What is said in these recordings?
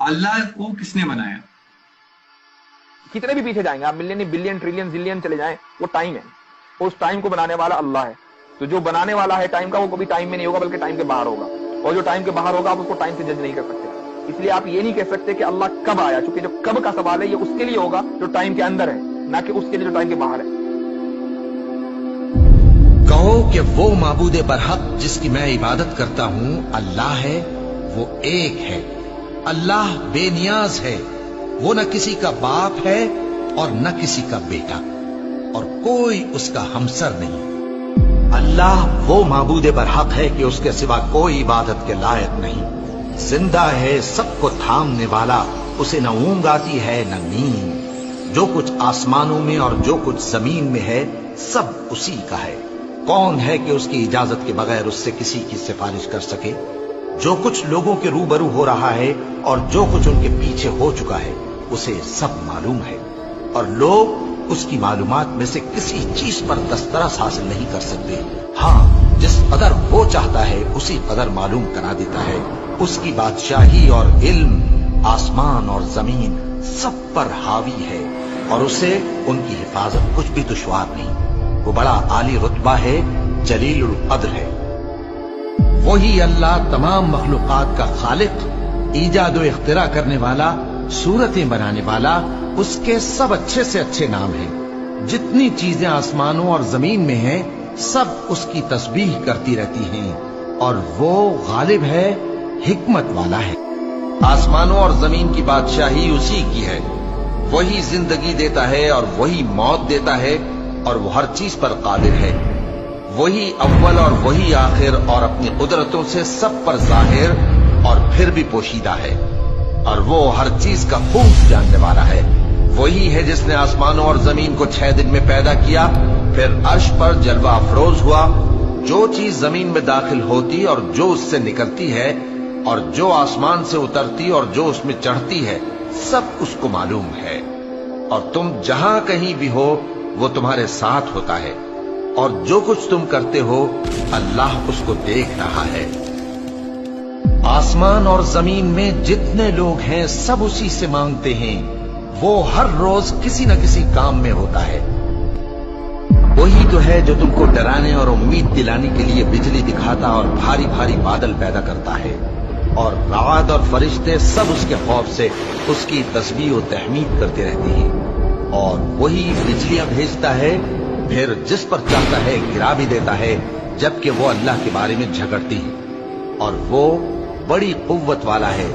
अल्लाह को किसने बनाया? कितने भी पीछे जाएंगे आप, मिलियन बिलियन ट्रिलियन जिलियन चले जाएं, वो टाइम है, उस टाइम को बनाने वाला अल्लाह है। तो जो बनाने वाला है टाइम का, वो कभी टाइम में नहीं होगा बल्कि टाइम के बाहर होगा, और जो टाइम के बाहर होगा आप उसको टाइम से जज नहीं कर सकते। इसलिए आप ये नहीं कह सकते कि अल्लाह कब आया, क्योंकि जो कब का सवाल है ये उसके लिए होगा जो टाइम के अंदर है, ना कि उसके लिए जो टाइम के बाहर है। कहो कि वो माबूदे बरहक जिसकी मैं इबादत करता हूं अल्लाह है, वो एक है। अल्लाह बेनियाज है, वो न किसी का बाप है और न किसी का बेटा, और कोई उसका हमसर नहीं। अल्लाह वो माबूदे बरहक है कि उसके सिवा कोई इबादत के लायक नहीं। जिंदा है, सबको थामने वाला, उसे न ऊंघ आती है न नींद। जो कुछ आसमानों में और जो कुछ जमीन में है सब उसी का है। कौन है कि उसकी इजाजत के बगैर उससे किसी की सिफारिश कर सके? जो कुछ लोगों के रूबरू हो रहा है और जो कुछ उनके पीछे हो चुका है उसे सब मालूम है, और लोग उसकी मालूमात में से किसी चीज पर दस्तरस हासिल नहीं कर सकते। हाँ, जिस कदर वो चाहता है उसी कदर मालूम करा देता है। उसकी बादशाही और इल्म आसमान और जमीन सब पर हावी है, और उसे उनकी हिफाजत कुछ भी दुश्वार नहीं। वो बड़ा आली रुतबा है, जलीलुल कद्र है। वही अल्लाह तमाम मखलूकात का खालिक, ईजाद व इख्तिरा करने वाला, सूरतें बनाने वाला। उसके सब अच्छे से अच्छे नाम हैं। जितनी चीजें आसमानों और जमीन में हैं सब उसकी तस्बीह करती रहती हैं, और वो गालिब है, हिकमत वाला है। आसमानों और जमीन की बादशाही उसी की है। वही जिंदगी देता है और वही मौत देता है, और वो हर चीज पर कादिर है। वही अव्वल और वही आखिर, और अपनी कुदरतों से सब पर जाहिर और फिर भी पोशीदा है, और वो हर चीज का खूब जानने वाला है। वही है जिसने आसमानों और जमीन को 6 दिन में पैदा किया, फिर अर्श पर जलवा अफरोज हुआ। जो चीज जमीन में दाखिल होती और जो उससे निकलती है, और जो आसमान से उतरती और जो उसमें चढ़ती है, सब उसको मालूम है। और तुम जहां कहीं भी हो वो तुम्हारे साथ होता है, और जो कुछ तुम करते हो अल्लाह उसको देख रहा है। आसमान और जमीन में जितने लोग हैं सब उसी से मांगते हैं। वो हर रोज किसी न किसी काम में होता है। वही तो है जो तुमको डराने और उम्मीद दिलाने के लिए बिजली दिखाता और भारी भारी बादल पैदा करता है, और रात और फरिश्ते सब उसके खौफ से उसकी तस्बीह और तहमीद करते रहते हैं। और वही बिजलियां भेजता है, फिर जिस पर चाहता है गिरा भी देता है, जबकि वो अल्लाह के बारे में झगड़ती है, और वो बड़ी कुव्वत वाला है।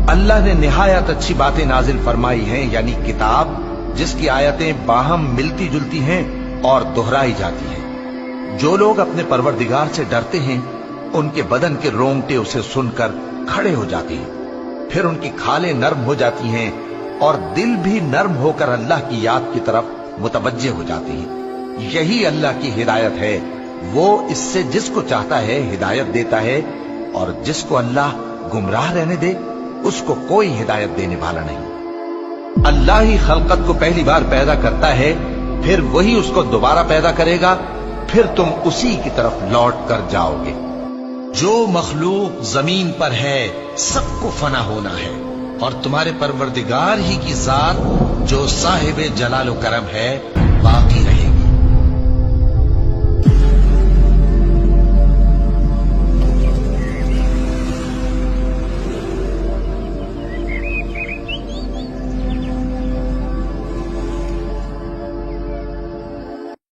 अल्लाह ने निहायत अच्छी बातें नाजिल फरमाई हैं, यानी किताब जिसकी आयतें बाहम मिलती जुलती हैं और दोहराई जाती हैं। जो लोग अपने परवरदिगार से डरते हैं उनके बदन के रोंगटे उसे सुनकर खड़े हो जाते हैं, फिर उनकी खालें नर्म हो जाती हैं और दिल भी नर्म होकर अल्लाह की याद की तरफ मुतवज्जे हो जाते हैं। यही अल्लाह की हिदायत है। वो इससे जिसको चाहता है हिदायत देता है, और जिसको अल्लाह गुमराह रहने दे उसको कोई हिदायत देने वाला नहीं। अल्लाह ही खलकत को पहली बार पैदा करता है, फिर वही उसको दोबारा पैदा करेगा, फिर तुम उसी की तरफ लौट कर जाओगे। जो मखलूक जमीन पर है सबको फना होना है, और तुम्हारे परवरदिगार ही की जात जो साहिब जलाल व करम है बाकी रहे।